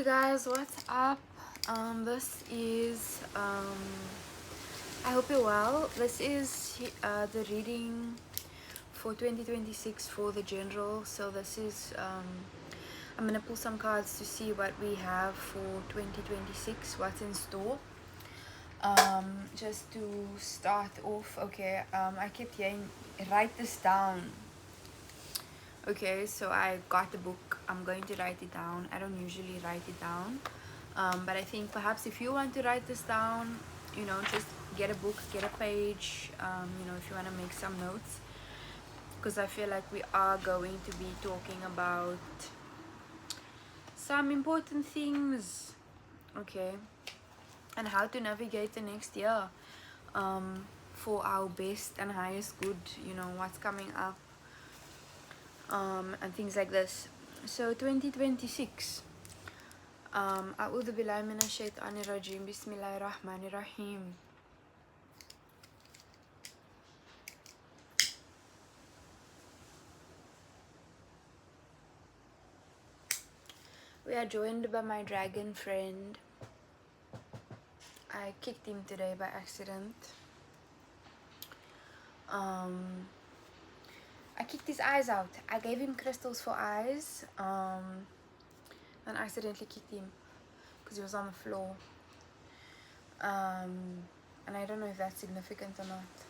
Hey guys, what's up? This is I hope you're well. This is the reading for 2026 for the general. So this is I'm gonna pull some cards to see what we have for 2026, what's in store. Just to start off, okay, I kept hearing write this down. Okay, so I got the book. I'm going to write it down. I don't usually write it down, but I think perhaps if you want to write this down, just get a book, get a page, if you want to make some notes, because I feel like we are going to be talking about some important things, okay, and how to navigate the next year for our best and highest good, what's coming up. And things like this. So 2026. أعوذ بالله من الشيطان الرجيم بسم الله الرحمن الرحيم. We are joined by my dragon friend. I kicked him today by accident. I kicked his eyes out. I gave him crystals for eyes, and accidentally kicked him because he was on the floor. And I don't know if that's significant or not.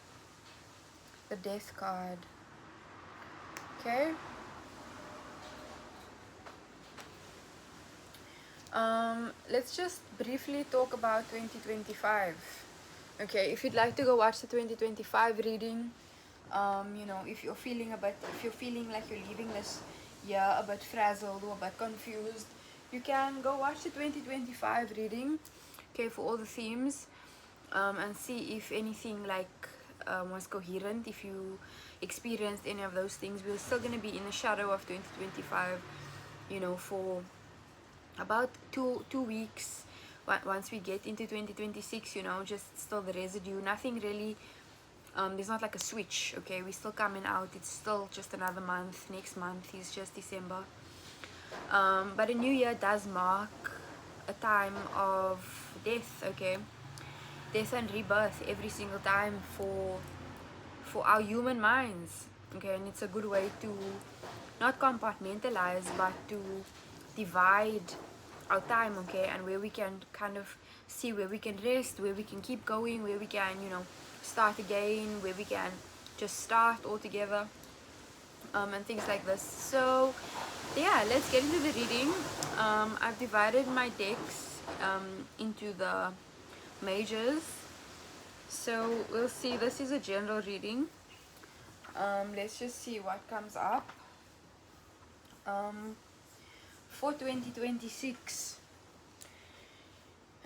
The death card. Okay. Let's just briefly talk about 2025. Okay, if you'd like to go watch the 2025 reading, if you're feeling like you're leaving this year a bit frazzled or a bit confused, you can go watch the 2025 reading, okay, for all the themes, and see if anything was coherent. If you experienced any of those things, we're still going to be in the shadow of 2025, for about two weeks. Once we get into 2026, just still the residue, nothing really. There's not like a switch, okay, we're still coming out. It's still just another month. Next month is just December, but a new year does mark a time of death, okay, death and rebirth every single time for our human minds, okay, and it's a good way to not compartmentalize but to divide our time, okay, and where we can kind of see where we can rest, where we can keep going, where we can start again, where we can just start all together, and things like this. So yeah, let's get into the reading. I've divided my decks into the majors, so we'll see. This is a general reading. Let's just see what comes up for 2026.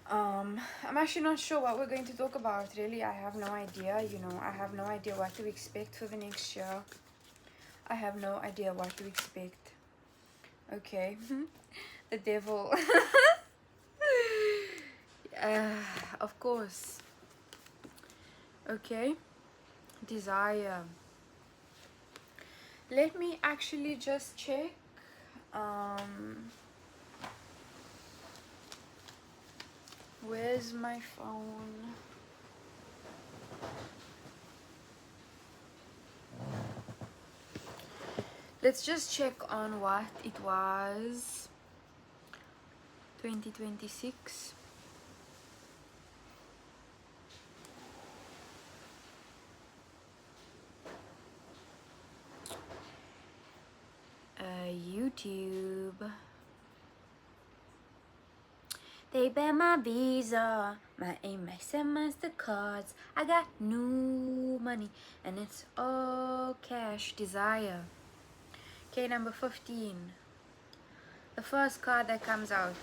I'm actually not sure what we're going to talk about, really. I have no idea. I have no idea what to expect for the next year. I have no idea what to expect. Okay. The devil. Of course. Okay. Desire. Let me actually just check. Where's my phone? Let's just check on what it was. 2026. YouTube. They ban my Visa, my Amex and MasterCards. I got new money and it's all cash. Desire. Okay, number 15. The first card that comes out.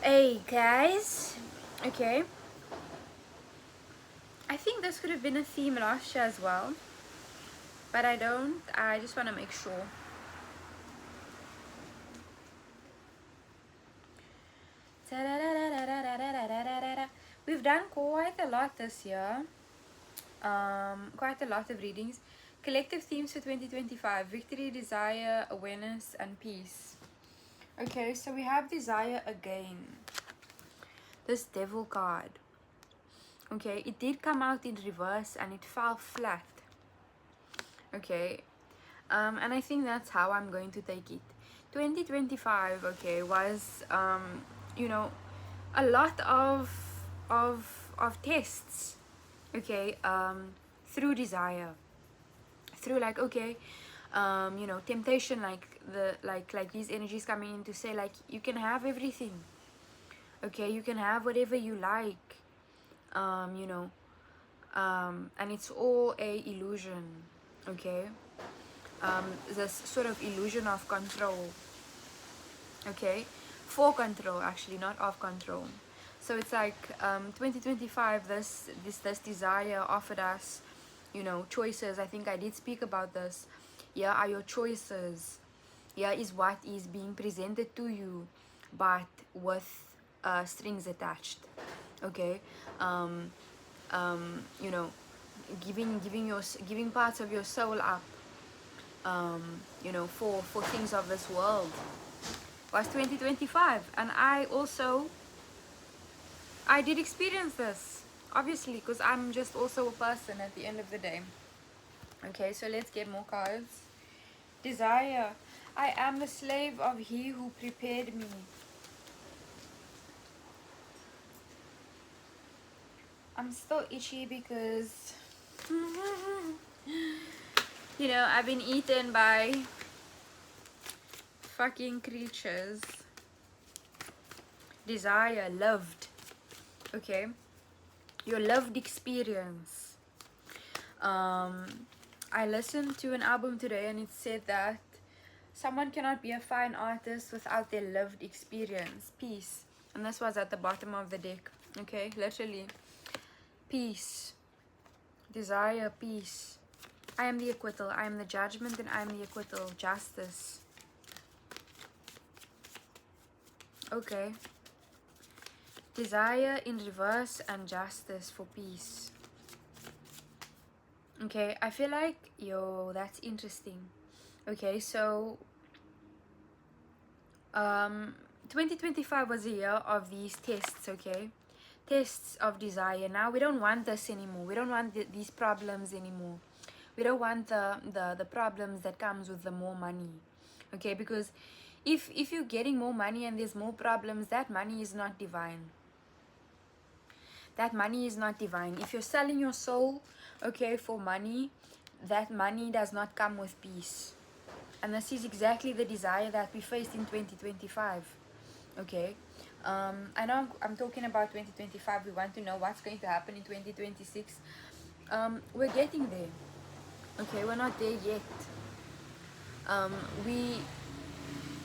Hey guys. Okay. I think this could have been a theme last year as well, but I don't. I just want to make sure. We've done quite a lot this year. Quite a lot of readings. Collective themes for 2025: victory, desire, awareness, and peace. Okay, so we have desire again. This devil card. Okay, it did come out in reverse and it fell flat. Okay, and I think that's how I'm going to take it. 2025, okay, was you know, a lot of tests, okay, through desire, through like, okay, you know, temptation, like the like these energies coming in to say like you can have everything, okay, you can have whatever you like, you know, and it's all a illusion, okay, this sort of illusion of control, okay, for control, actually, not of control. So it's like 2025, this desire offered us, you know, choices. I think I did speak about this. Yeah, are your choices, yeah, is what is being presented to you, but with strings attached, okay, you know, giving parts of your soul up, you know, for things of this world, was 2025. And I did experience this, obviously, because I'm just also a person at the end of the day. Okay, so let's get more cards. Desire. I am the slave of he who prepared me. I'm still itchy because you know, I've been eaten by fucking creatures. Desire, loved, okay, your loved experience. I listened to an album today and it said that someone cannot be a fine artist without their lived experience. Peace. And this was at the bottom of the deck, okay, literally. Peace. Desire, peace. I am the acquittal, I am the judgment, and I am the acquittal. Justice. Okay. Desire in reverse and justice for peace. Okay, I feel like, yo, that's interesting. Okay, so 2025 was a year of these tests, okay, tests of desire. Now we don't want this anymore. We don't want these problems anymore. We don't want the problems that comes with the more money, okay, because if you're getting more money and there's more problems, that money is not divine. That money is not divine. If you're selling your soul, okay, for money, that money does not come with peace. And this is exactly the desire that we faced in 2025, okay. I know I'm talking about 2025. We want to know what's going to happen in 2026. We're getting there, okay, we're not there yet. We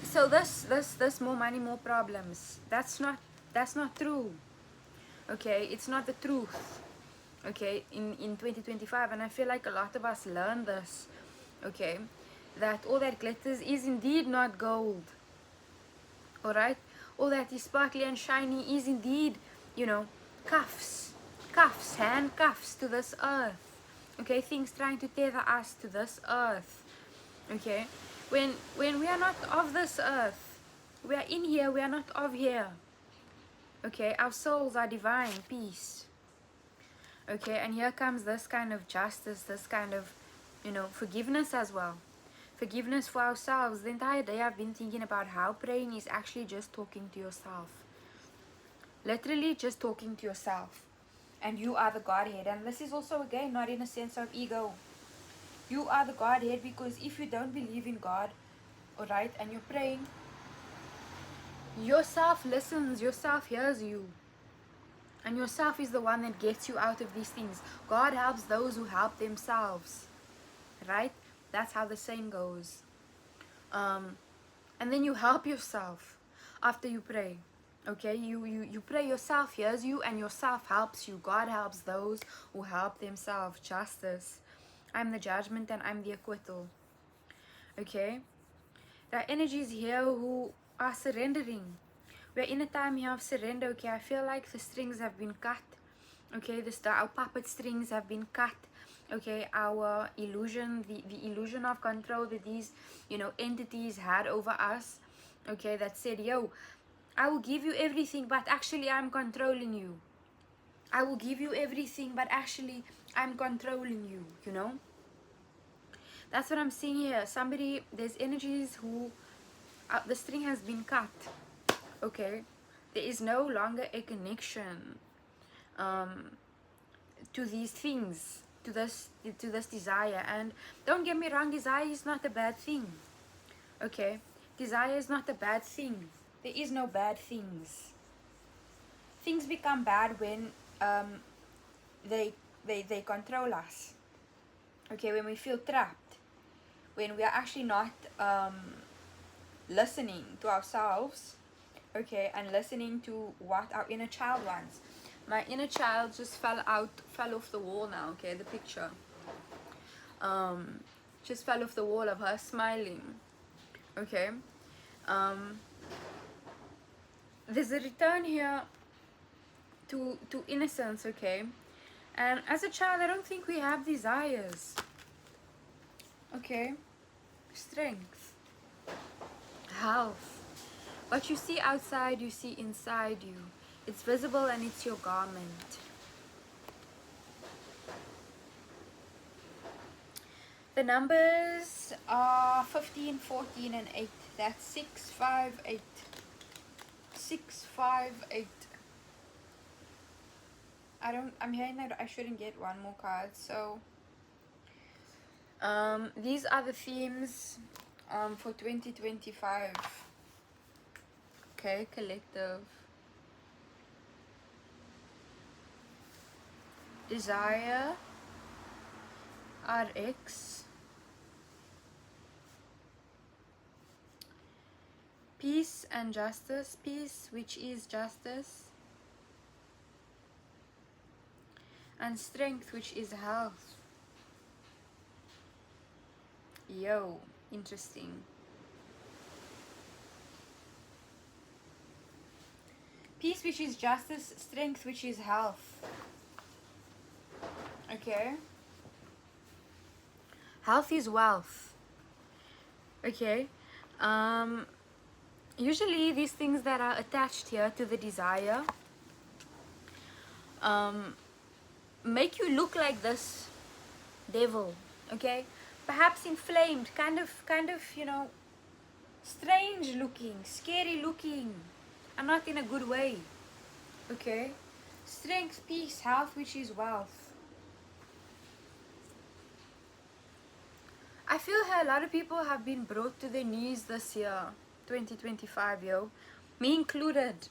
so this more money, more problems, that's not true, okay. It's not the truth, okay, in 2025. And I feel like a lot of us learn this, okay, that all that glitters is indeed not gold, all right. All that is sparkly and shiny is indeed, you know, handcuffs to this earth, okay, things trying to tether us to this earth, okay. When we are not of this earth, we are in here, we are not of here, okay. Our souls are divine, peace, okay. And here comes this kind of justice, this kind of, you know, forgiveness as well. Forgiveness for ourselves. The entire day I've been thinking about how praying is actually just talking to yourself, literally just talking to yourself. And you are the Godhead. And this is also, again, not in a sense of ego. You are the Godhead, because if you don't believe in God, alright, and you're praying, yourself listens, yourself hears you, and yourself is the one that gets you out of these things. God helps those who help themselves, right? That's how the saying goes. And then you help yourself after you pray, okay. You pray, yourself hears you, and yourself helps you. God helps those who help themselves. Justice. I'm the judgment and I'm the acquittal, okay. There are energies here who are surrendering. We're in a time here of surrender, okay. I feel like the strings have been cut, okay. Our puppet strings have been cut, okay. Our illusion, the illusion of control that these, you know, entities had over us, okay, that said, yo, I will give you everything, but actually I'm controlling you. I will give you everything, but actually I'm controlling you, you know? That's what I'm seeing here. Somebody, there's energies who, the string has been cut, okay? There is no longer a connection to these things, to this desire. And don't get me wrong, desire is not a bad thing, okay? Desire is not a bad thing. There is no bad things. Things become bad when they control us, okay? When we feel trapped, when we are actually not listening to ourselves, okay, and listening to what our inner child wants. My inner child just fell off the wall now, okay, the picture just fell off the wall of her smiling, okay. There's a return here to innocence, okay. And as a child, I don't think we have desires, okay. Strength, health. What you see outside, you see inside you. It's visible and it's your garment. The numbers are 15, 14, and 8. That's 6, 5, 8. 6, 5, 8. I'm hearing that I shouldn't get one more card. So, these are the themes for 2025. Okay, collective. Desire, RX. Peace and justice. Peace, which is justice. And strength, which is health. Yo, interesting. Peace, which is justice. Strength, which is health. Okay. Health is wealth. Okay. Usually these things that are attached here to the desire make you look like this devil, okay? Perhaps inflamed, kind of, you know, strange looking, scary looking, and not in a good way, okay? Strength, peace, health, which is wealth. I feel a lot of people have been brought to their knees this year, 2025, yo. Me included.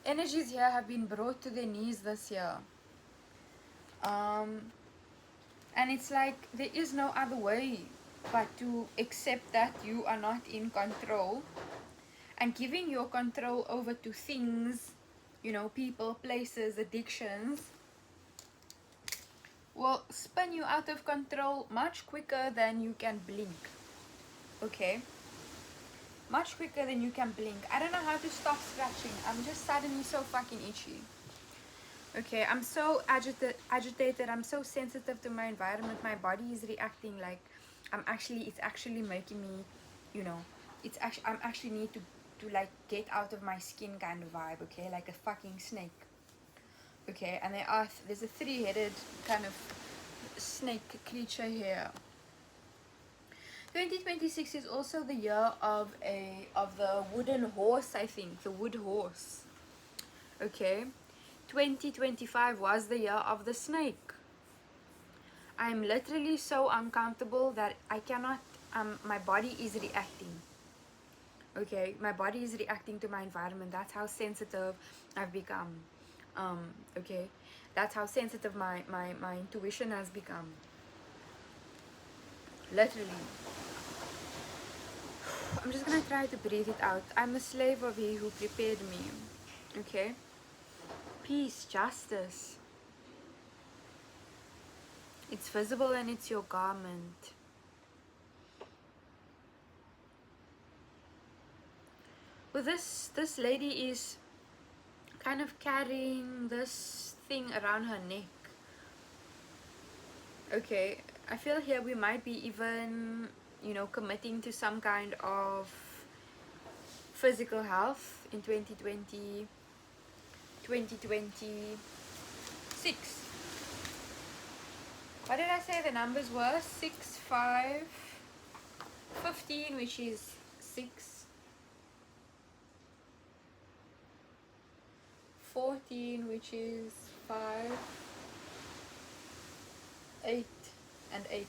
Energies here have been brought to their knees this year. And it's like there is no other way but to accept that you are not in control, and giving your control over to things, you know, people, places, addictions, will spin you out of control much quicker than you can blink, okay? Much quicker than you can blink. I don't know how to stop scratching. I'm just suddenly so fucking itchy. Okay, I'm so agitated. I'm so sensitive to my environment. My body is reacting like it's actually making me, you know, I'm actually need to like get out of my skin kind of vibe, okay? Like a fucking snake. Okay, and there's a three-headed kind of snake creature here. 2026 is also the year of the wooden horse, I think, the wood horse. Okay. 2025 was the year of the snake. I'm literally so uncomfortable that I cannot, my body is reacting. Okay, my body is reacting to my environment. That's how sensitive I've become. Okay, that's how sensitive my intuition has become. Literally. I'm just gonna try to breathe it out. I'm a slave of He who prepared me. Okay. Peace, justice. It's visible and it's your garment. Well, this lady is kind of carrying this thing around her neck. Okay, I feel here we might be even, you know, committing to some kind of physical health in 2026. What did I say the numbers were? 6, 5, 15, which is 6, 14, which is 5, 8, and 8.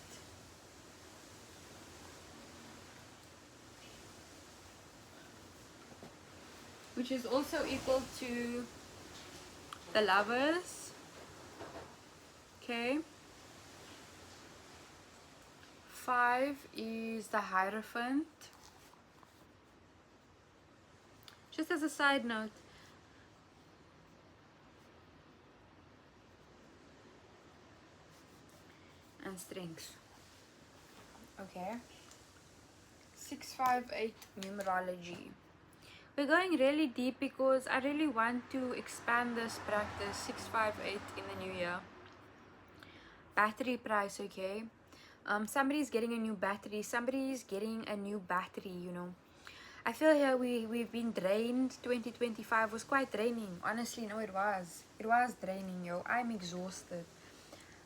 Which is also equal to the Lovers. Okay. 5 is the Hierophant. Just as a side note, and Strength. Okay. 6, 5, 8 numerology. We're going really deep because I really want to expand this practice. 6, 5, 8 in the new year. Battery price, okay. Somebody's getting a new battery. Somebody's getting a new battery, you know. I feel here we've been drained. 2025 was quite draining. Honestly, no, it was. It was draining, yo. I'm exhausted.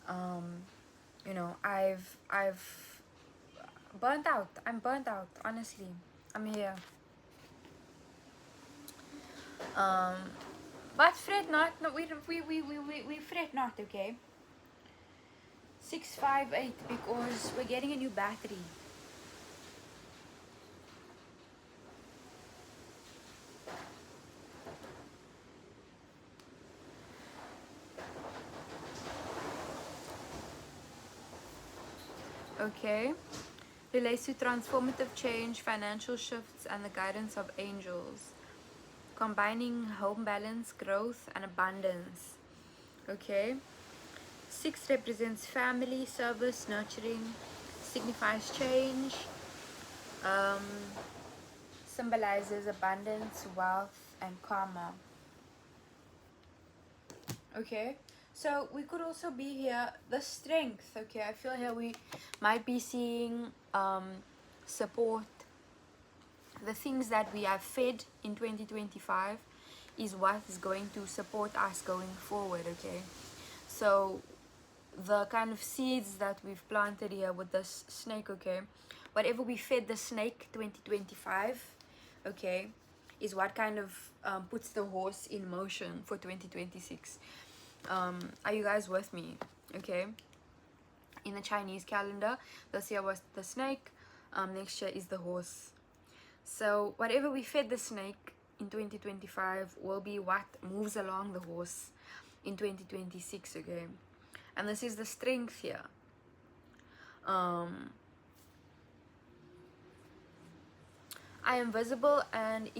You know, I've burnt out. I'm burnt out, honestly. I'm here. But fret not. No, we fret not, okay? 6, 5, 8 because we're getting a new battery. Okay. Relates to transformative change, financial shifts, and the guidance of angels. Combining home balance, growth, and abundance. Okay. 6 represents family, service, nurturing, signifies change, symbolizes abundance, wealth, and karma. Okay, so we could also be here, the Strength. Okay, I feel here we might be seeing support. The things that we have fed in 2025 is what is going to support us going forward. Okay, so the kind of seeds that we've planted here with this snake, okay, whatever we fed the snake 2025, okay, is what kind of puts the horse in motion for 2026. Are you guys with me? Okay, in the Chinese calendar, this year was the snake, next year is the horse. So whatever we fed the snake in 2025 will be what moves along the horse in 2026. Okay, and this is the Strength here. I am visible, and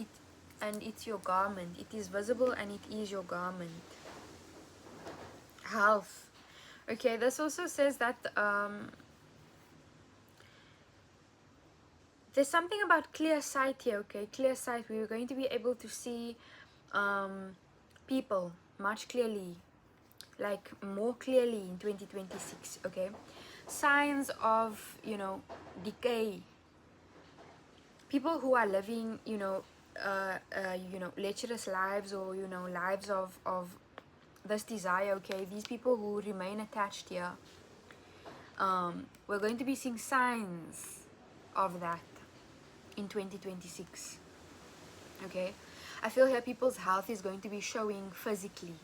it's your garment. It is visible and it is your garment. Health. Okay, this also says that there's something about clear sight here. Okay, clear sight. We are going to be able to see people much clearly, like more clearly in 2026. Okay, signs of, you know, decay. People who are living, you know, lecherous lives, or, you know, lives of this desire. Okay, these people who remain attached here, we're going to be seeing signs of that in 2026. Okay, I feel here people's health is going to be showing physically.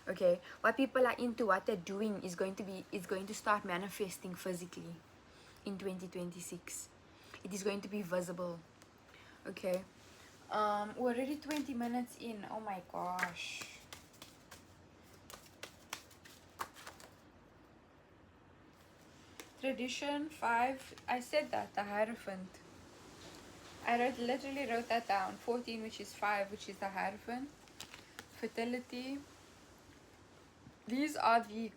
Okay, what people are into, what they're doing is going to start manifesting physically in 2026. It is going to be visible. Okay, we're already 20 minutes in. Oh my gosh. Tradition 5. I said that, the Hierophant. I literally wrote that down. 14, which is 5, which is the Hierophant. Fertility. These are the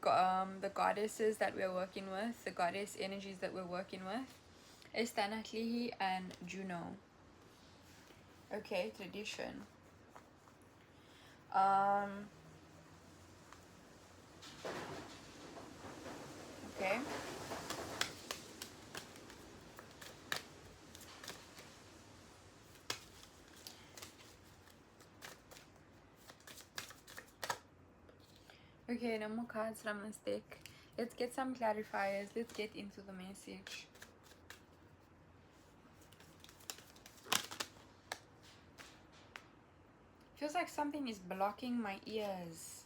goddesses that we're working with, the goddess energies that we're working with. Estanatlihi and Juno. Okay, tradition. Okay. Okay, no more cards from this deck. Let's get some clarifiers. Let's get into the message. Feels like something is blocking my ears.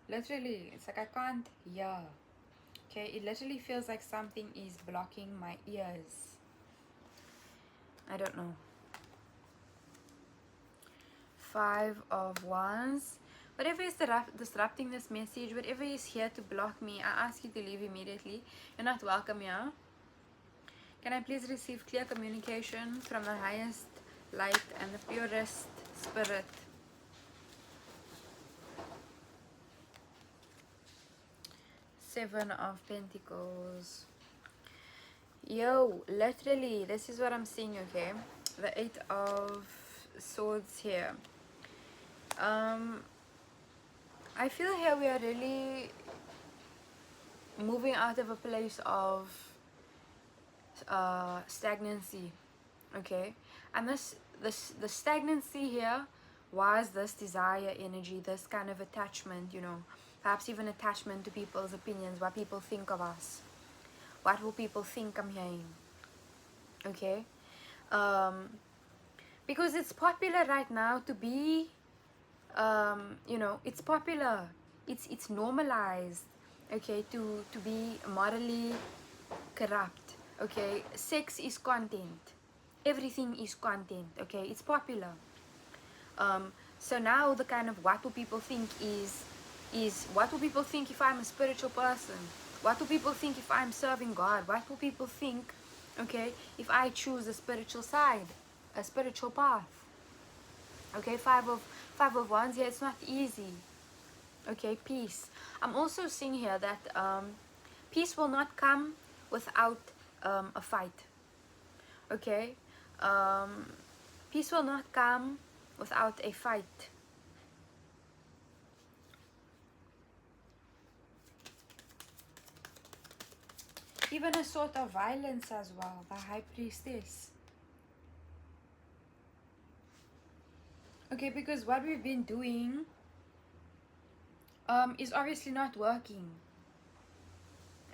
Literally, it's like I can't hear. Okay, it literally feels like something is blocking my ears. I don't know. 5 of Wands. Whatever is disrupting this message, whatever is here to block me, I ask you to leave immediately. You're not welcome here. Can I please receive clear communication from the highest light and the purest spirit? Seven of Pentacles. Yo, literally, this is what I'm seeing, okay? The 8 of Swords here. I feel here we are really moving out of a place of stagnancy, okay? And the stagnancy here was this desire energy, this kind of attachment, you know, perhaps even attachment to people's opinions, what people think of us. What will people think I'm hearing? Okay? Because it's popular right now to be, you know, it's popular. It's normalized, okay, to be morally corrupt, okay? Sex is content. Everything is content, okay? It's popular. So now the kind of what do people think is what do people think if I'm a spiritual person? What do people think if I'm serving God? What do people think, okay, if I choose a spiritual side, a spiritual path? Okay, five of Wands here. It's not easy. Okay, peace. I'm also seeing here that peace will not come without a fight. Okay, peace will not come without a fight. Even a sort of violence as well. The High Priestess. Okay, because what we've been doing is obviously not working.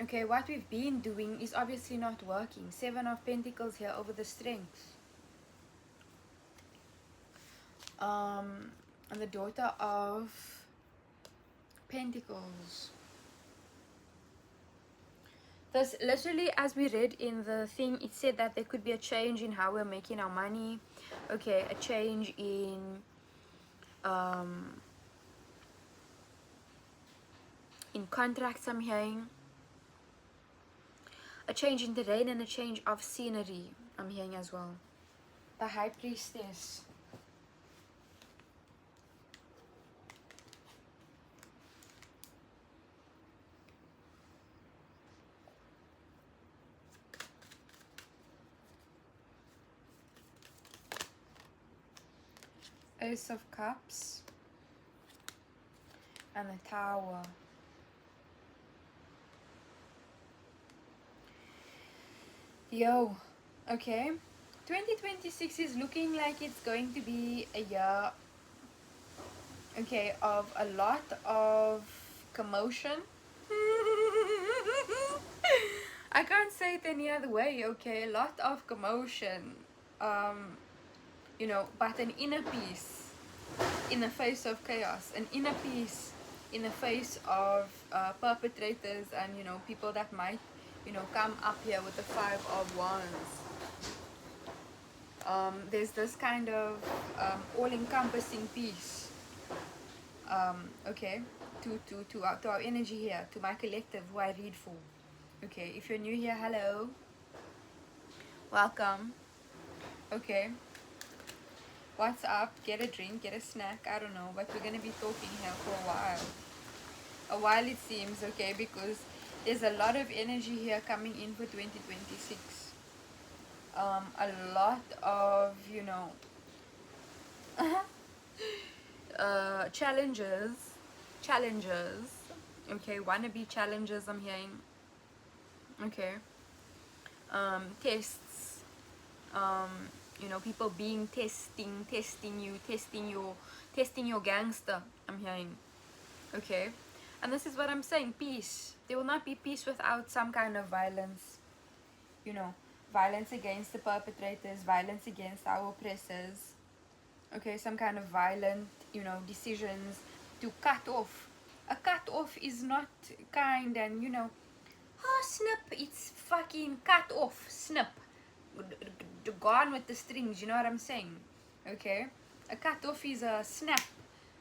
Okay, what we've been doing is obviously not working. 7 of Pentacles here over the Strength. And the Daughter of Pentacles. Thus, literally, as we read in the thing, it said that there could be a change in how we're making our money. Okay, a change in contracts I'm hearing. A change in terrain and a change of scenery I'm hearing as well. The High Priestess. Ace of Cups. And the Tower. Yo, okay. 2026 is looking like it's going to be a year, okay, of a lot of commotion. I can't say it any other way, okay? A lot of commotion. You know, but an inner peace in the face of chaos, an inner peace in the face of perpetrators and, you know, people that might, you know, come up here with the 5 of Wands. There's this kind of all-encompassing peace, okay, to our energy here, to my collective who I read for. Okay, if you're new here, hello, welcome. Okay, what's up? Get a drink, get a snack, I don't know, but we're gonna be talking here for a while it seems, okay, because there's a lot of energy here coming in for 2026. A lot of, you know, challenges, okay, wannabe challenges I'm hearing, okay, tests, you know, people being testing you, testing your gangster I'm hearing, Okay, and this is what I'm saying, peace. There will not be peace without some kind of violence, you know, violence against the perpetrators, violence against our oppressors. Okay, some kind of violent, you know, decisions to cut off. A cut off is not kind, and you know, oh snip, it's fucking cut off, snip, gone with the strings, you know what I'm saying? Okay, a cut off is a snap.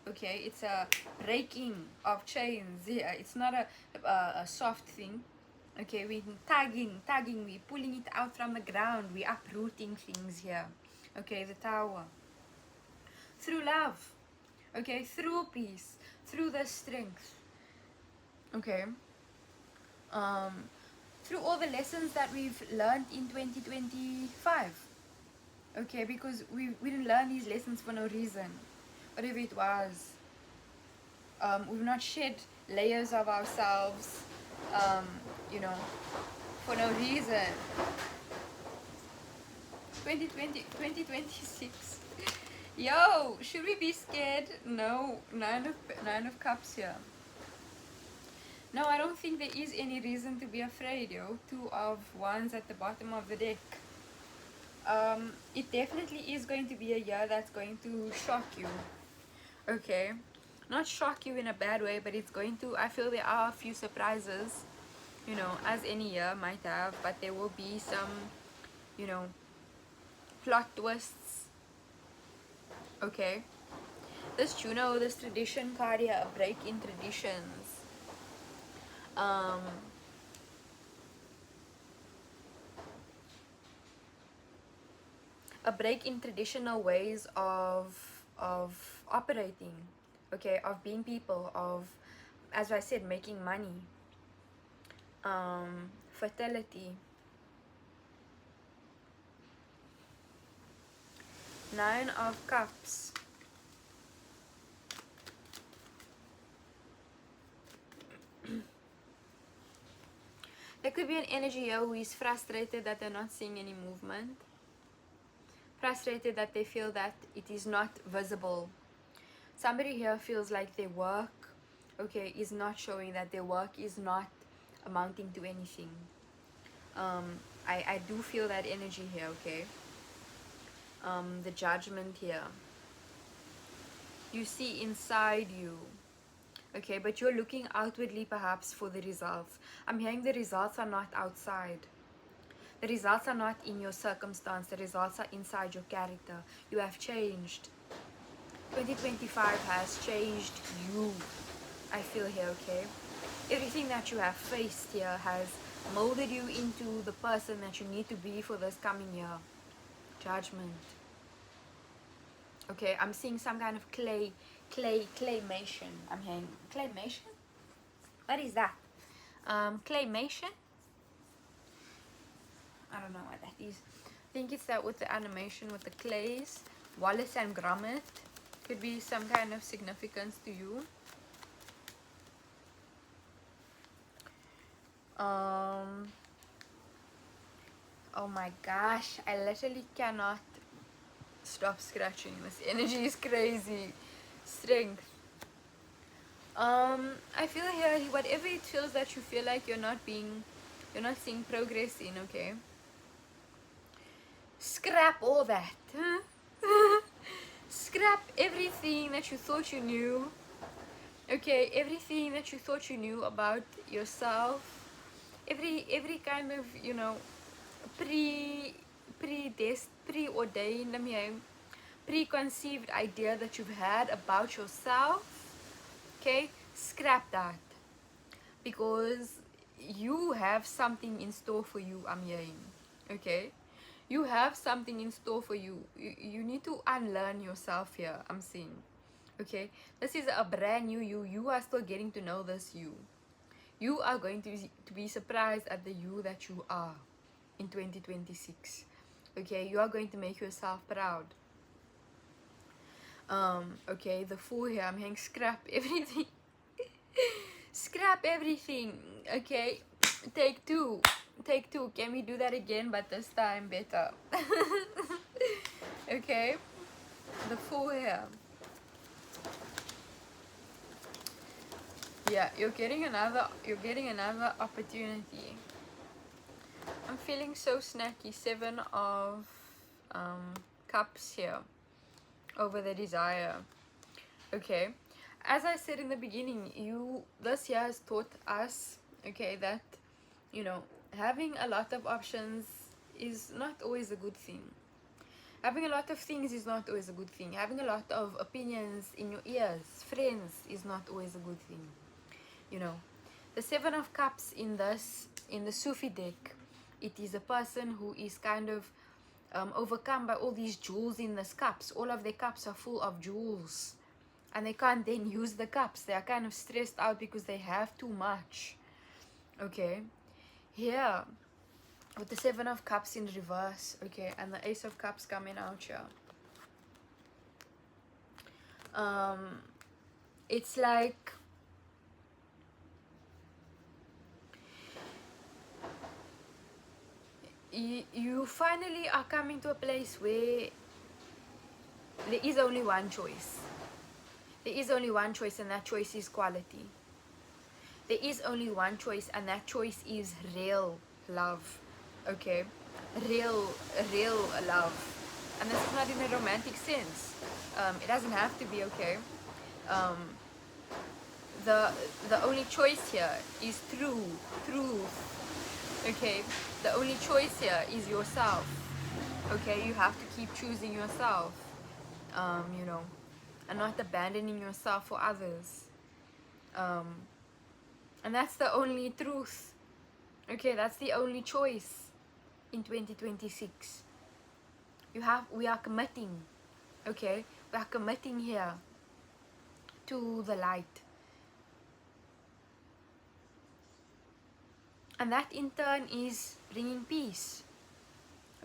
Okay, it's a breaking of chains. Yeah, it's not a soft thing. Okay, we tagging, we pulling it out from the ground, we uprooting things here. Okay, the tower, through love. Okay, through peace, through the strength. Okay, um through all the lessons that we've learned in 2025. Okay, because we didn't learn these lessons for no reason, whatever it was. We've not shed layers of ourselves, um, you know, for no reason. 2020, 2026. Yo, should we be scared? No, nine of cups here. No, I don't think there is any reason to be afraid, yo. Two of wands at the bottom of the deck. It definitely is going to be a year that's going to shock you. Okay, not shock you in a bad way, but it's going to, I feel there are a few surprises, you know, as any year might have, but there will be some, you know, plot twists. Okay, this Juno, this tradition card here, a break in traditions. A break in traditional ways of operating. Okay, of being people, of, as I said, making money, fertility. 9 of cups. There could be an energy here who is frustrated that they're not seeing any movement, frustrated that they feel that it is not visible. Somebody here feels like their work, okay, is not showing, that their work is not amounting to anything. I do feel that energy here, okay. The judgment here, you see inside you, okay, but you're looking outwardly perhaps for the results. I'm hearing the results are not outside. The results are not in your circumstance. The results are inside your character. You have changed. 2025 has changed you, I feel here, okay? Everything that you have faced here has molded you into the person that you need to be for this coming year. Judgment. Okay, I'm seeing some kind of claymation. I'm hearing claymation? What is that? Claymation? I don't know what that is. I think it's that with the animation with the clays. Wallace and Gromit could be some kind of significance to you. Oh my gosh, I literally cannot stop scratching. This energy is crazy. Strength. I feel here, whatever it feels that you feel like you're not seeing progress in, okay? Scrap all that. Scrap everything that you thought you knew. Okay, everything that you thought you knew about yourself. Every kind of, you know, preordained, preconceived idea that you've had about yourself. Okay, scrap that, because you have something in store for you. I'm hearing, okay, you have something in store for you. You need to unlearn yourself here, I'm seeing. Okay, this is a brand new you. You are still getting to know this you. You are going to be surprised at the you that you are in 2026. Okay, you are going to make yourself proud. Okay, the Fool here, I'm hearing scrap everything. Scrap everything. Okay, take two. Can we do that again, but this time better? Okay, the Fool here. Yeah, you're getting another opportunity. I'm feeling so snacky. 7 of cups here over the desire. Okay, as I said in the beginning, this year has taught us, okay, that having a lot of options is not always a good thing. Having a lot of things is not always a good thing. Having a lot of opinions in your ears, friends, is not always a good thing. The 7 of cups in the Sufi deck, it is a person who is kind of overcome by all these jewels in the cups. All of their cups are full of jewels, and they can't then use the cups. They are kind of stressed out because they have too much. Okay, here with the 7 of cups in reverse, okay, and the Ace of cups coming out here. It's like you finally are coming to a place where there is only one choice. There is only one choice, and that choice is quality. There is only one choice, and that choice is real love. Okay, real love. And this is not in a romantic sense. It doesn't have to be. Okay, the only choice here is truth. Okay, the only choice here is yourself. Okay, you have to keep choosing yourself, and not abandoning yourself for others. And that's the only truth. Okay, that's the only choice in 2026. We are committing. Okay, we are committing here to the light, and that in turn is bringing peace.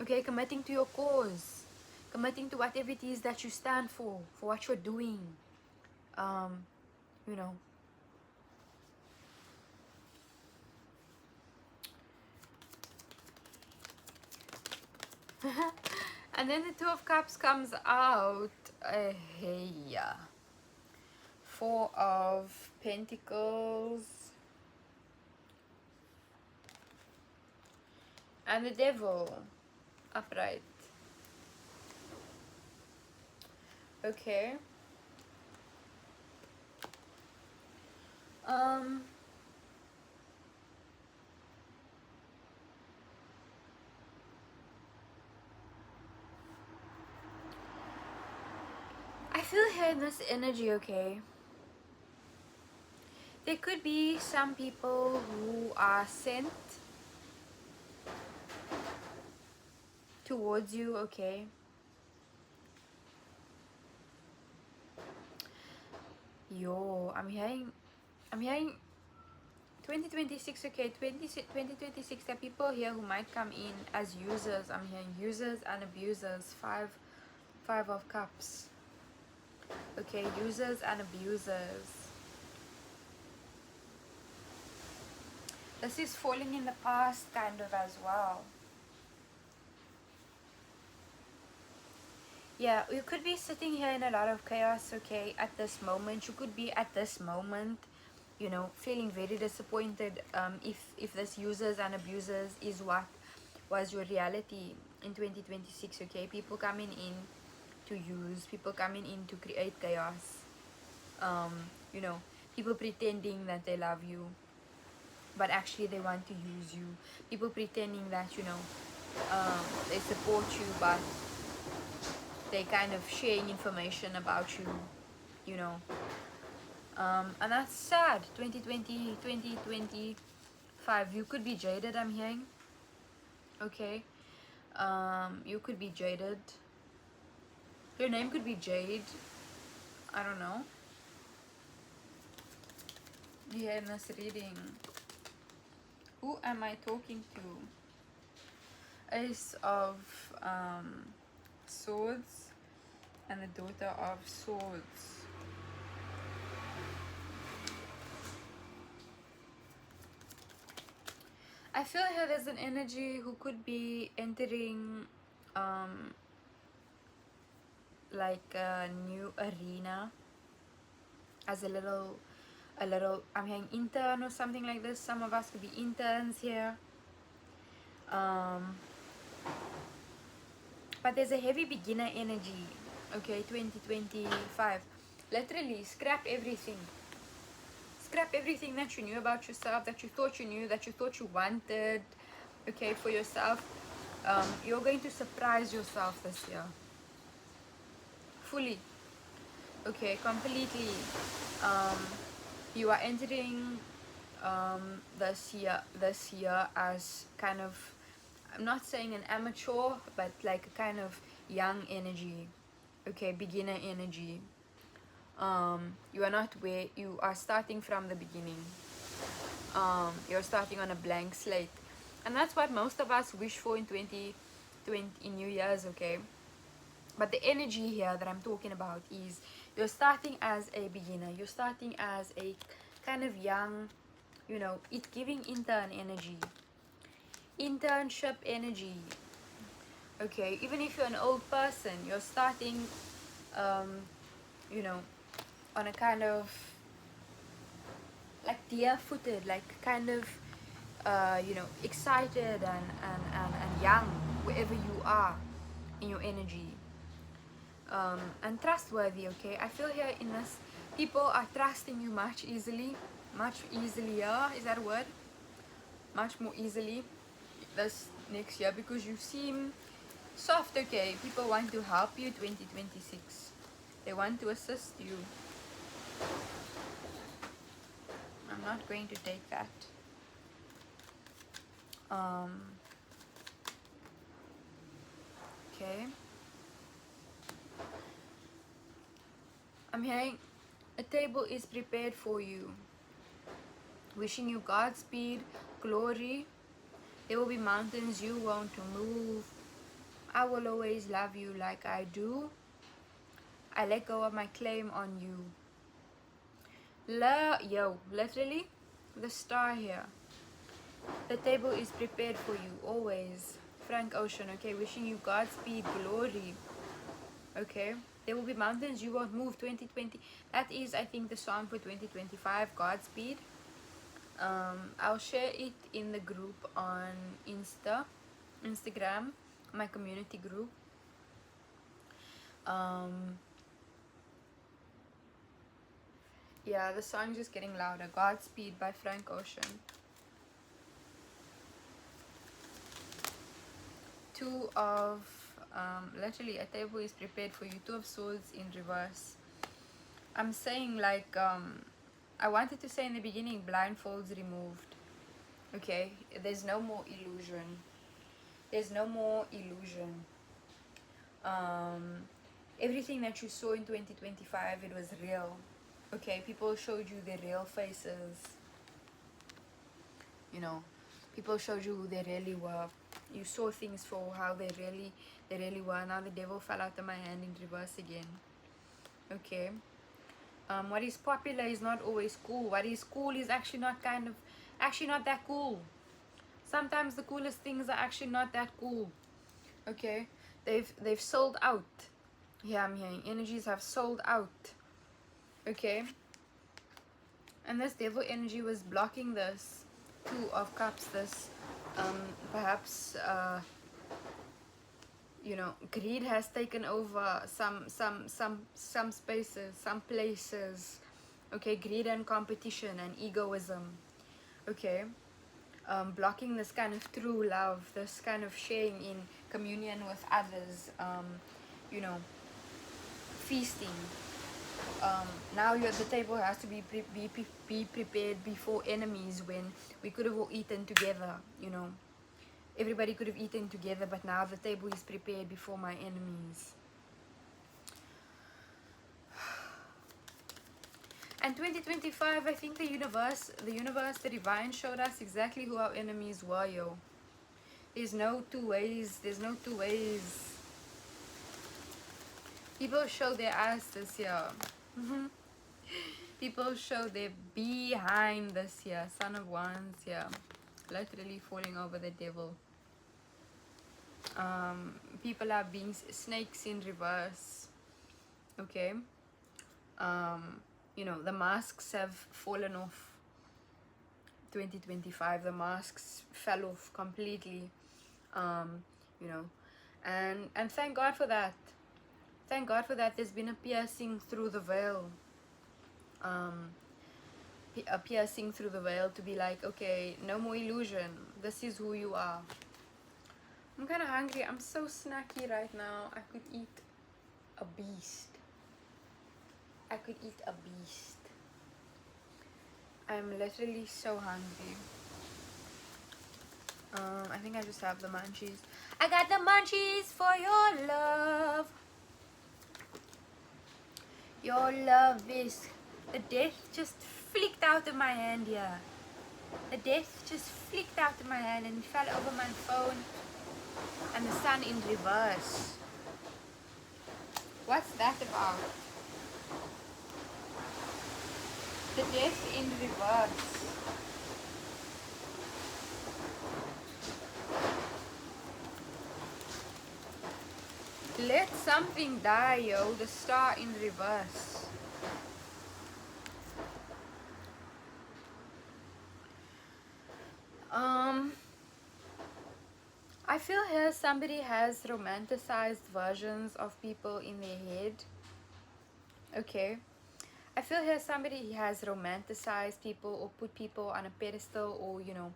Okay, committing to your cause, committing to whatever it is that you stand for what you're doing. You know. And then the 2 of cups comes out. Hey, yeah. 4 of pentacles. And the devil upright. Okay. I feel here in this energy, okay? There could be some people who are sent towards you, okay? I'm hearing 2026, okay? 2026, there are people here who might come in as users. I'm hearing users and abusers. Five of cups. Okay, users and abusers. This is falling in the past kind of as well. Yeah, you could be sitting here in a lot of chaos, okay, at this moment. You could be at this moment, feeling very disappointed if this users and abusers is what was your reality in 2026, okay? People coming in to use, people coming in to create chaos. People pretending that they love you, but actually they want to use you. People pretending that, they support you, but they kind of sharing information about you, and that's sad. 2020, 2025, you could be jaded, I'm hearing. Okay, you could be jaded. Your name could be Jade. I don't know. Yeah, in this reading, who am I talking to? Ace of Swords and the Daughter of Swords. I feel here there's an energy who could be entering like a new arena as a a little, I'm hearing intern or something like this. Some of us could be interns here. But there's a heavy beginner energy. Okay, 2025. Literally, scrap everything. Scrap everything that you knew about yourself, that you thought you knew, that you thought you wanted, okay, for yourself. You're going to surprise yourself this year. Fully. Okay, completely. You are entering this year as kind of, I'm not saying an amateur, but like a kind of young energy, okay, beginner energy. You are not where you are starting from the beginning. You're starting on a blank slate, and that's what most of us wish for in 2020, in New Year's, okay. But the energy here that I'm talking about is you're starting as a beginner, you're starting as a kind of young, you know, it's giving intern energy, internship energy. Okay, even if you're an old person, you're starting you know, on a kind of like deer-footed, like kind of you know, excited and young wherever you are in your energy. And trustworthy, okay. I feel here in this, people are trusting you much easily, much easier, is that a word? Much more easily this next year, because you seem soft, okay. People want to help you 2026, they want to assist you. I'm not going to take that. Okay, I'm hearing a table is prepared for you, wishing you Godspeed, glory. There will be mountains you won't move. I will always love you like I do. I let go of my claim on you. Literally, the star here. The table is prepared for you always. Frank Ocean, okay, wishing you Godspeed, glory. Okay, there will be mountains you won't move. 2020. That is, I think, the song for 2025. Godspeed. I'll share it in the group on Instagram, my community group. Yeah, the song's just getting louder. Godspeed by Frank Ocean. Two of literally, a table is prepared for you. Two of Swords in reverse. I'm saying like I wanted to say in the beginning, blindfolds removed. Okay, there's no more illusion. There's no more illusion. Everything that you saw in 2025, it was real. Okay, people showed you their real faces. You know, people showed you who they really were. You saw things for how they really were. Now the devil fell out of my hand in reverse again. Okay. What is popular is not always cool. What is cool is actually not that cool. Sometimes the coolest things are actually not that cool. Okay, they've sold out. Yeah, I'm hearing energies have sold out. Okay, and this devil energy was blocking this Two of Cups. This perhaps you know, greed has taken over some spaces, some places. Okay, greed and competition and egoism. Okay, blocking this kind of true love, this kind of sharing in communion with others. You know, feasting. Now you're at the table has to be prepared before enemies, when we could have all eaten together, you know. Everybody could have eaten together, but now the table is prepared before my enemies. And 2025, I think the universe, the divine showed us exactly who our enemies were, yo. There's no two ways. There's no two ways. People show their ass this year. People show their behind this year. Son of Wands, yeah. Literally falling over the devil. People are being snakes in reverse. Okay. you know, the masks have fallen off. 2025, the masks fell off completely. You know, and thank God for that. Thank God for that. There's been a piercing through the veil. A piercing through the veil to be like, okay, no more illusion. This is who you are. I'm kind of hungry. I'm so snacky right now. I could eat a beast. I could eat a beast. I'm literally so hungry. I think I just have the munchies. I got the munchies for your love. Your love is... The death just flicked out of my hand here. The death just flicked out of my hand and fell over my phone. And the sun in reverse. What's that about? The death in reverse. Let something die, yo. The star in reverse. I feel here somebody has romanticized versions of people in their head. Okay. I feel here somebody has romanticized people or put people on a pedestal, or, you know,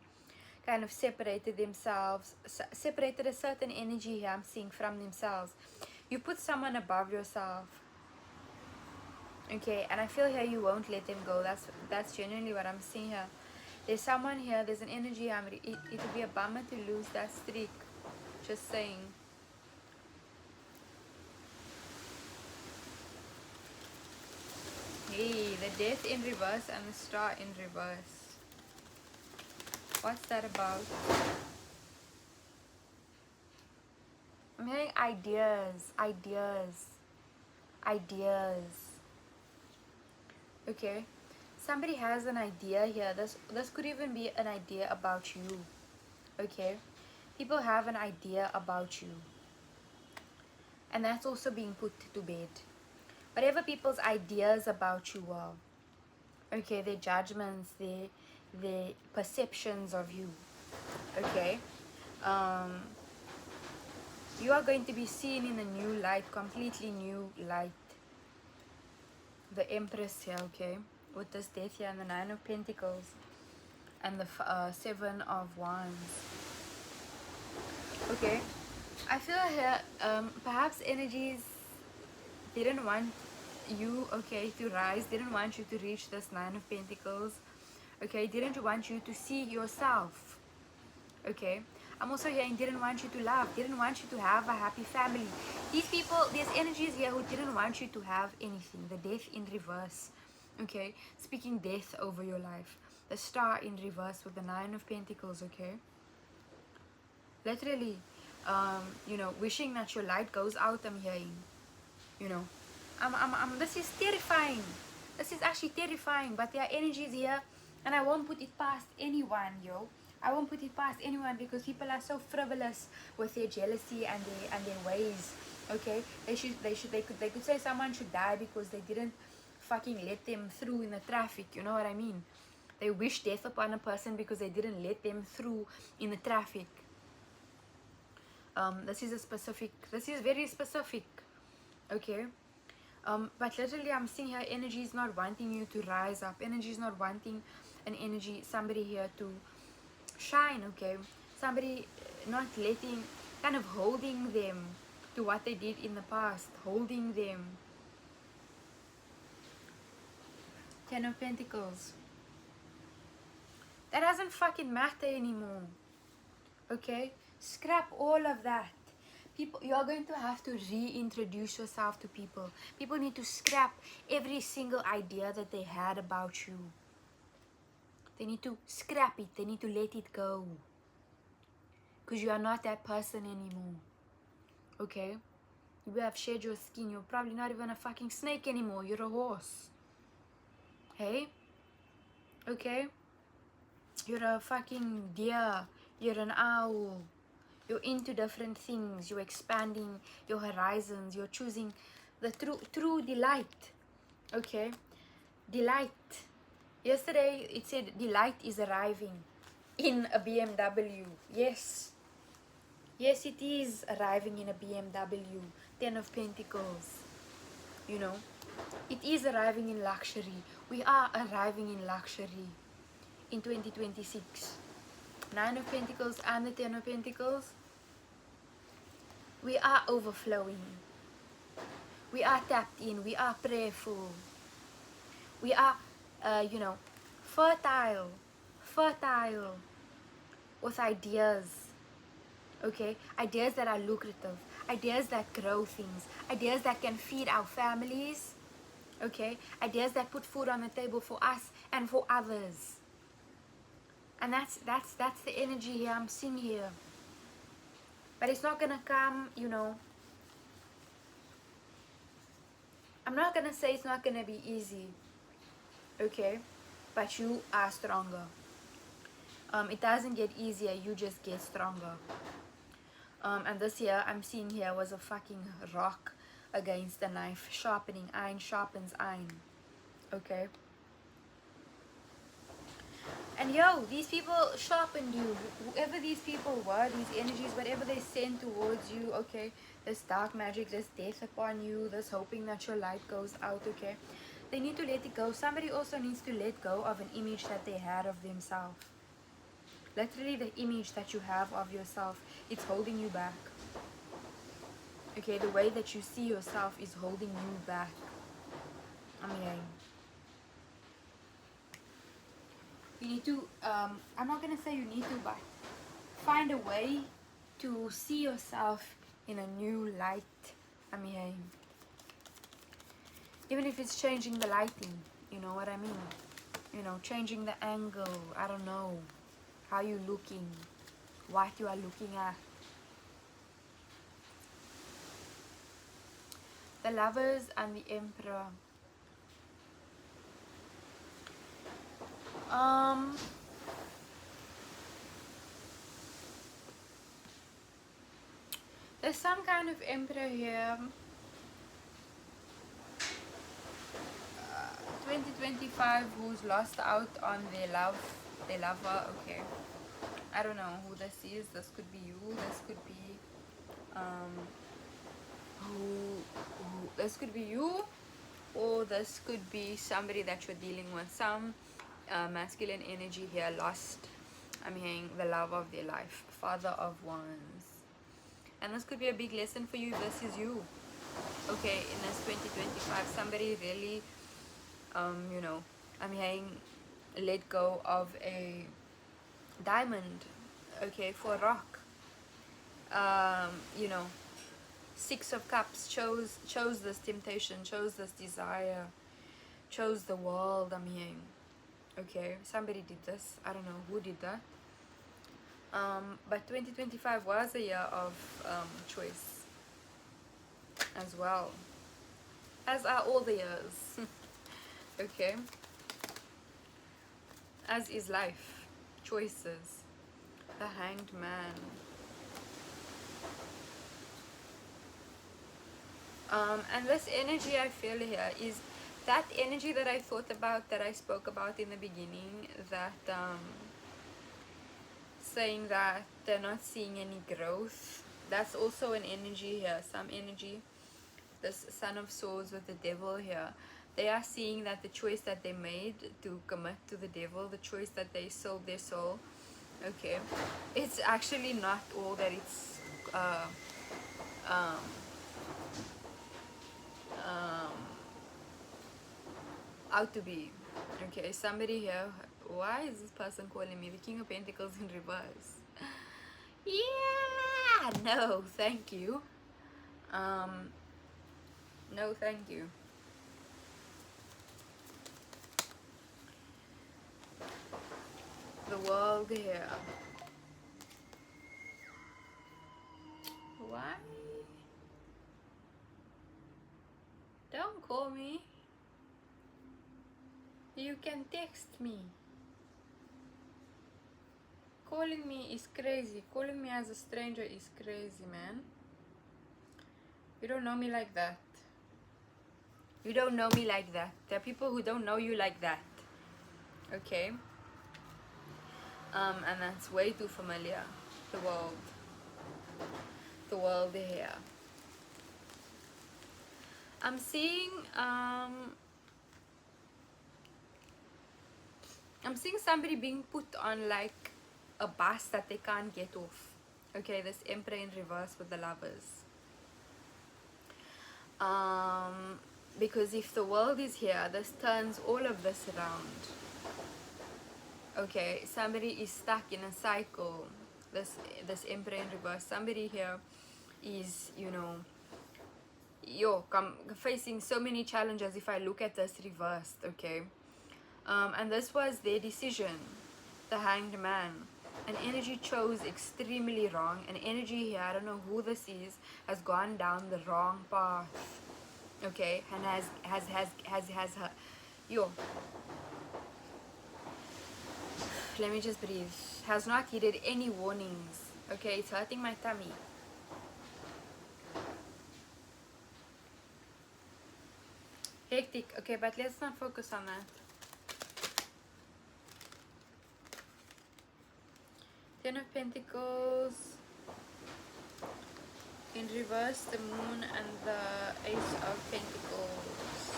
kind of separated themselves, separated a certain energy here I'm seeing from themselves. You put someone above yourself. Okay, and I feel here you won't let them go. That's genuinely what I'm seeing here. There's someone here, there's an energy. It would be a bummer to lose that streak. Just saying. Hey, the death in reverse and the star in reverse. What's that about? I'm hearing ideas. Okay, somebody has an idea here. This could even be an idea about you. Okay, people have an idea about you, and that's also being put to bed. Whatever people's ideas about you are, okay, their judgments, their perceptions of you, okay, you are going to be seen in a new light, completely new light. The Empress here, okay, with this death here and the Nine of Pentacles and the Seven of Wands. Okay, I feel here perhaps energies didn't want you, okay, to rise, didn't want you to reach this Nine of Pentacles, okay, didn't want you to see yourself. Okay, I'm also hearing didn't want you to love, didn't want you to have a happy family. These people, there's energies here who didn't want you to have anything. The death in reverse. Okay, speaking death over your life. The star in reverse with the Nine of Pentacles. Okay, literally, you know, wishing that your light goes out. I'm hearing, you know, this is terrifying. This is actually terrifying, but there are energies here, and I won't put it past anyone, yo. I won't put it past anyone, because people are so frivolous with their jealousy and their ways. Okay, they could say someone should die because they didn't fucking let them through in the traffic. You know what I mean? They wish death upon a person because they didn't let them through in the traffic. This is very specific. Okay. But literally I'm seeing here energy is not wanting you to rise up. Energy is not wanting somebody here to shine. Okay, somebody not letting, kind of holding them to what they did in the past, holding them. Ten of Pentacles. That doesn't fucking matter anymore. Okay, scrap all of that. People, you are going to have to reintroduce yourself to people. People need to scrap every single idea that they had about you. They need to scrap it. They need to let it go. Because you are not that person anymore. Okay? You have shed your skin. You're probably not even a fucking snake anymore. You're a horse. Hey? Okay? You're a fucking deer. You're an owl. You're into different things. You're expanding your horizons. You're choosing the true delight. Okay? Delight. Yesterday it said delight is arriving in a BMW. Yes. Yes, it is arriving in a BMW. 10 of Pentacles. You know, it is arriving in luxury. We are arriving in luxury in 2026. 9 of Pentacles and the 10 of Pentacles. We are overflowing. We are tapped in. We are prayerful. We are, you know, fertile. Fertile with ideas. Okay? Ideas that are lucrative. Ideas that grow things. Ideas that can feed our families. Okay? Ideas that put food on the table for us and for others. And that's the energy here I'm seeing here. But it's not gonna come, you know. I'm not gonna say it's not gonna be easy. Okay? But you are stronger. It doesn't get easier, you just get stronger. And this here I'm seeing here was a fucking rock against a knife. Sharpening iron sharpens iron. Okay? And yo, these people sharpened you. Whoever these people were, these energies, whatever they sent towards you, okay? This dark magic, this death upon you, this hoping that your light goes out, okay? They need to let it go. Somebody also needs to let go of an image that they had of themselves. Literally the image that you have of yourself, it's holding you back. Okay, the way that you see yourself is holding you back. I mean, you need to, I'm not going to say you need to, but find a way to see yourself in a new light. I mean, even if it's changing the lighting, you know what I mean? You know, changing the angle, I don't know, how you looking, what you are looking at. The Lovers and the Emperor. There's some kind of emperor here. 2025 who's lost out on their lover. Okay, I don't know who this is. This could be you. This could be this could be you, or this could be somebody that you're dealing with. Some masculine energy here lost. I'm hearing the love of their life, Father of Wands. And this could be a big lesson for you. This is you. Okay, in this 2025, somebody really, you know, I'm hearing let go of a diamond, okay, for a rock. You know, 6 of Cups chose this temptation, chose this desire, chose the world. I'm hearing. Okay, somebody did this. I don't know who did that. But 2025 was a year of choice as well, as are all the years. Okay, as is life. Choices. The Hanged Man. And this energy I feel here is that energy that I thought about, that I spoke about in the beginning, that saying that they're not seeing any growth. That's also an energy here. Some energy. This Son of Swords with the Devil here. They are seeing that the choice that they made to commit to the devil, the choice that they sold their soul, okay, it's actually not all that it's out to be. Okay, somebody here. Why is this person calling me? The King of Pentacles in reverse. Yeah, no, thank you. No, thank you. The World here. Why? Don't call me. You can text me. Calling me is crazy. Calling me as a stranger is crazy, man. You don't know me like that. You don't know me like that. There are people who don't know you like that. Okay? And that's way too familiar. The world. The world here. I'm seeing somebody being put on like a bus that they can't get off. Okay, this Emperor in reverse with the lovers. Because if the world is here, this turns all of this around. Okay, somebody is stuck in a cycle. This Emperor in reverse. Somebody here is, you know, facing so many challenges if I look at this reversed. Okay, and this was their decision, the Hanged Man. An energy chose extremely wrong. An energy here, I don't know who this is, has gone down the wrong path. Okay, and has her, let me just breathe. Has not heeded any warnings. Okay, it's hurting my tummy. Hectic. Okay, but let's not focus on that. Ten of Pentacles. In reverse, the Moon and the Ace of Pentacles.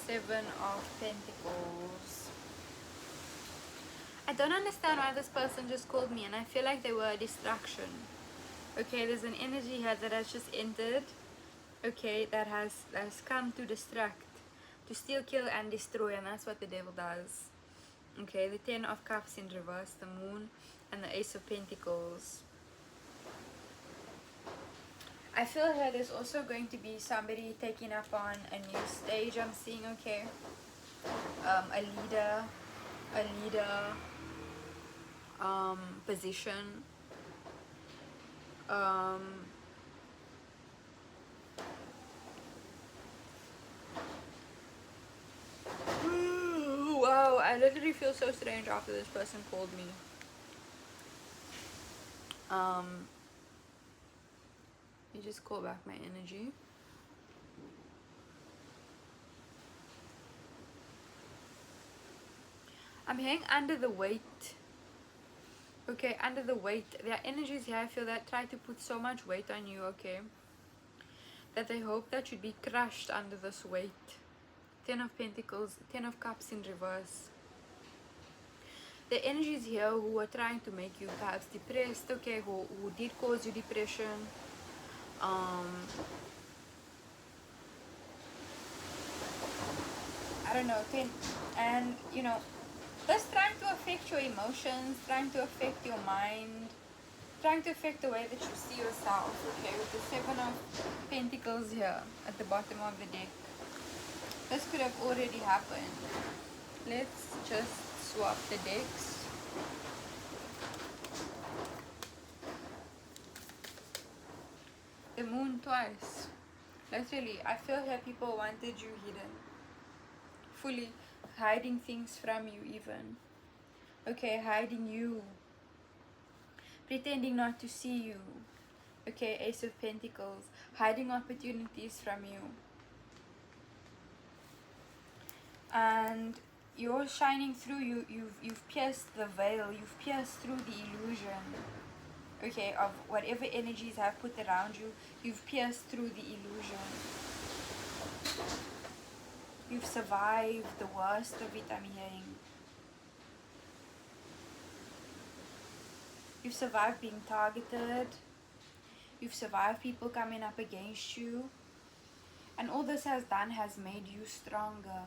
Seven of Pentacles. I don't understand why this person just called me, and I feel like they were a distraction. Okay, there's an energy here that has just entered. Okay, that has come to distract, to steal, kill, and destroy, and that's what the devil does. Okay, the Ten of Cups in reverse, the Moon, and the Ace of Pentacles. I feel here there's also going to be somebody taking up on a new stage, I'm seeing, okay? A leader position. Wow, I literally feel so strange after this person called me. You just call back my energy. I'm hanging under the weight. Okay, under the weight. There are energies here, I feel, that try to put so much weight on you, okay? That they hope that you'd be crushed under this weight. Ten of Pentacles, Ten of Cups in reverse. The energies here who are trying to make you perhaps depressed, okay, who did cause you depression. I don't know, and you know, that's trying to affect your emotions, trying to affect your mind, trying to affect the way that you see yourself, okay, with the Seven of Pentacles here at the bottom of the deck. This could have already happened. Let's just swap the decks. The Moon twice. Literally, I feel here people wanted you hidden. Fully hiding things from you even. Okay, hiding you. Pretending not to see you. Okay, Ace of Pentacles. Hiding opportunities from you. And you're shining through. You've pierced the veil. You've pierced through the illusion. Okay, of whatever energies have put around you. You've pierced through the illusion. You've survived the worst of it, I'm hearing. You've survived being targeted. You've survived people coming up against you. And all this has done has made you stronger.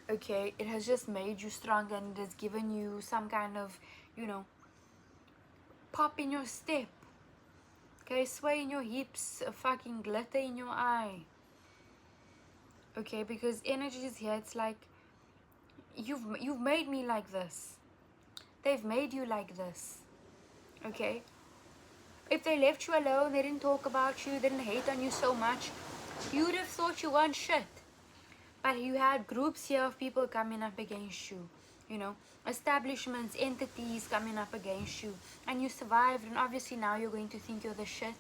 Okay, it has just made you stronger, and it has given you some kind of, you know, pop in your step. Okay, sway in your hips, a fucking glitter in your eye. Okay, because energy is here, it's like, you've made me like this. They've made you like this. Okay? If they left you alone, they didn't talk about you, they didn't hate on you so much, you would have thought you weren't shit. But you had groups here of people coming up against you. you know, establishments, entities coming up against you, and you survived, and obviously now you're going to think you're the shit.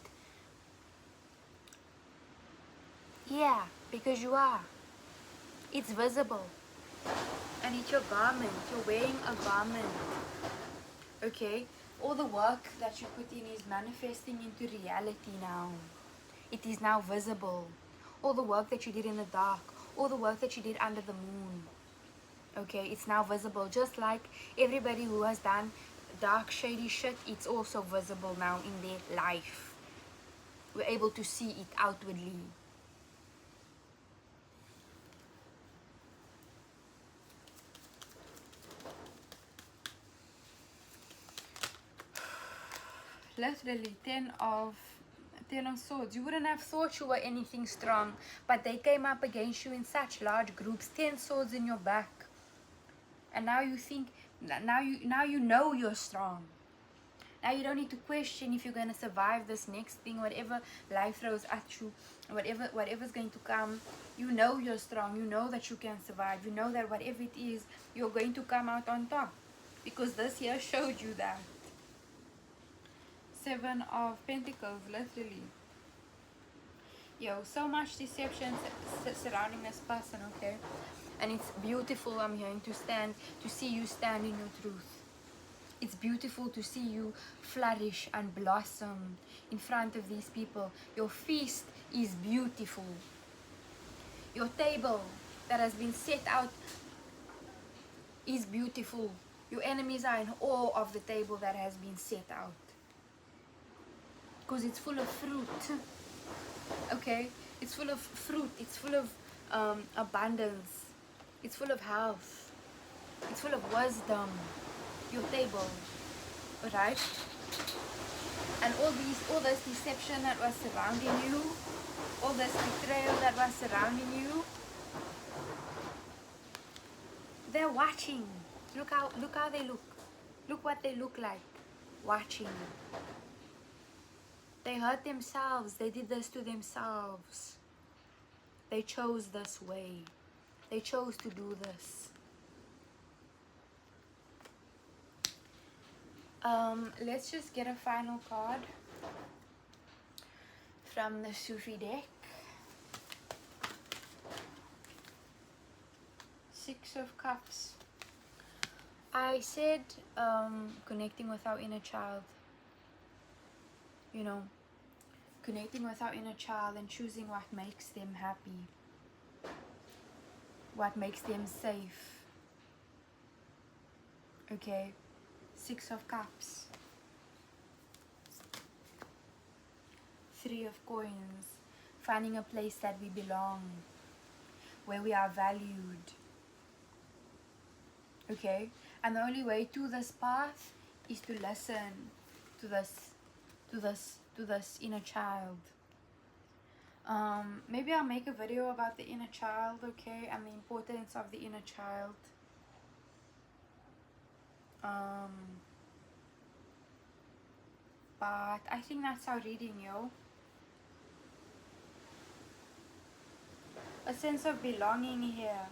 Yeah, because you are. It's visible. And it's your garment. You're wearing a garment. Okay? All the work that you put in is manifesting into reality now. It is now visible. All the work that you did in the dark, all the work that you did under the moon, okay, it's now visible. Just like everybody who has done dark, shady shit, it's also visible now in their life. We're able to see it outwardly. Literally, 10 of Swords. You wouldn't have thought you were anything strong, but they came up against you in such large groups. 10 swords in your back, and now you think, now you know you're strong. Now you don't need to question if you're gonna survive this next thing, whatever life throws at you, whatever's going to come. You know you're strong. You know that you can survive. You know that whatever it is, you're going to come out on top, because this here showed you that. 7 of Pentacles, literally. Yo, so much deception surrounding this person, okay? And it's beautiful. I'm here to see you stand in your truth. It's beautiful to see you flourish and blossom in front of these people. Your feast is beautiful. Your table that has been set out is beautiful. Your enemies are in awe of the table that has been set out, because it's full of fruit. Okay, it's full of fruit. It's full of abundance. It's full of health. It's full of wisdom. Your table, right? And all this deception that was surrounding you, all this betrayal that was surrounding you, they're watching. Look how they look. Look what they look like, watching. They hurt themselves. They did this to themselves. They chose this way. They chose to do this. Let's just get a final card from the Sufi deck. 6 of Cups. I said connecting with our inner child. You know, connecting with our inner child and choosing what makes them happy, what makes them safe. Okay, 6 of Cups. 3 of Coins. Finding a place that we belong, where we are valued. Okay, and the only way to this path is to listen to this inner child. Maybe I'll make a video about the inner child, okay, and the importance of the inner child. But I think that's our reading, yo. A sense of belonging here.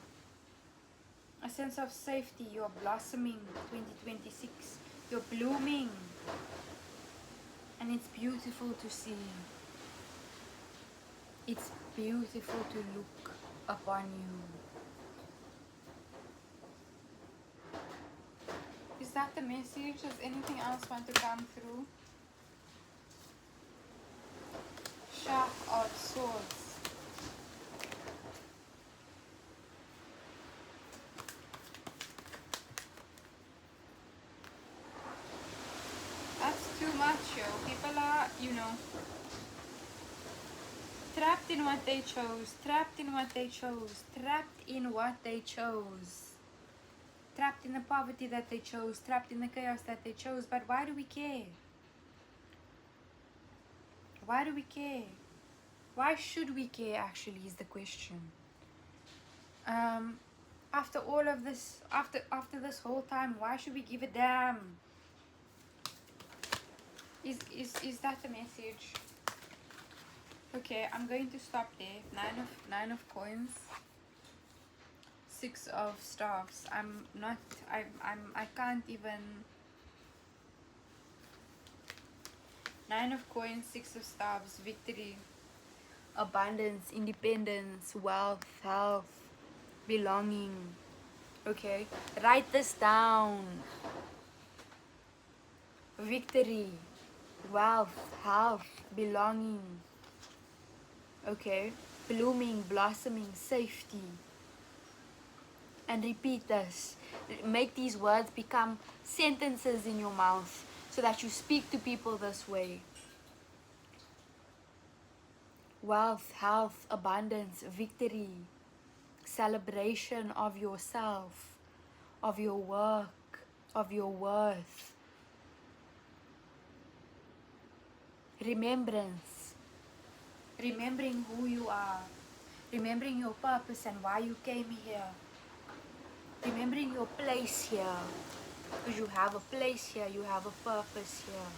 A sense of safety. You're blossoming 2026. You're blooming. And it's beautiful to see. It's beautiful to look upon you. Is that the message? Does anything else want to come through? Shark of Swords. That's too much, yo. People are, you know, trapped in what they chose. Trapped in what they chose. Trapped in what they chose. Trapped in the poverty that they chose. Trapped in the chaos that they chose. But why do we care? Why do we care? Why should we care, actually, is the question. After all of this, after this whole time, why should we give a damn? Is that the message? Okay, I'm going to stop there. 9 of Coins. Six of Staffs. I can't even. Nine of Coins, Six of Staffs, victory, abundance, independence, wealth, health, belonging. Okay, write this down. Victory, wealth, health, belonging. Okay, blooming, blossoming, safety. And repeat this. Make these words become sentences in your mouth so that you speak to people this way. Wealth, health, abundance, victory, celebration of yourself, of your work, of your worth. Remembrance, remembering who you are, remembering your purpose and why you came here, remembering your place here, because you have a place here, you have a purpose here.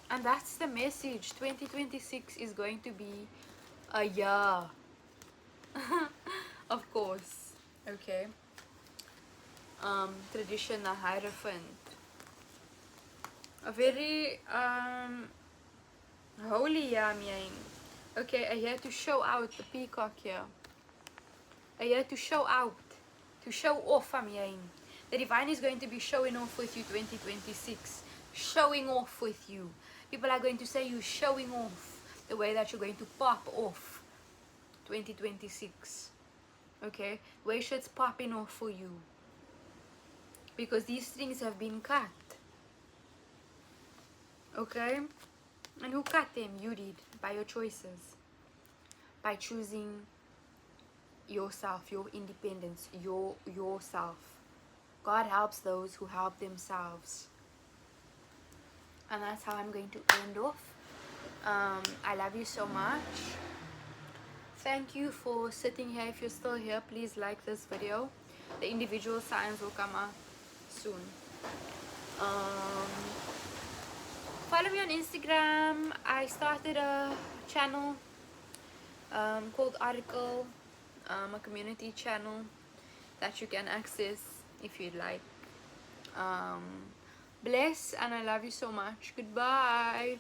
And that's the message. 2026 is going to be a year. Of course. Okay. Tradition, the Hierophant. A very holy year, meaning. Okay, a year to show out the peacock here. A year to show out. To show off, meaning. The divine is going to be showing off with you 2026. Showing off with you. People are going to say you're showing off the way that you're going to pop off 2026. Okay, the way shit's popping off for you, because these strings have been cut. Okay, and who cut them? You did, by your choices, by choosing yourself, your independence, yourself. God helps those who help themselves. And that's how I'm going to end off. I love you so much. Thank you for sitting here. If you're still here, please like this video. The individual signs will come up soon. Follow me on Instagram. I started a channel called Article, a community channel that you can access if you'd like. Bless, and I love you so much. Goodbye.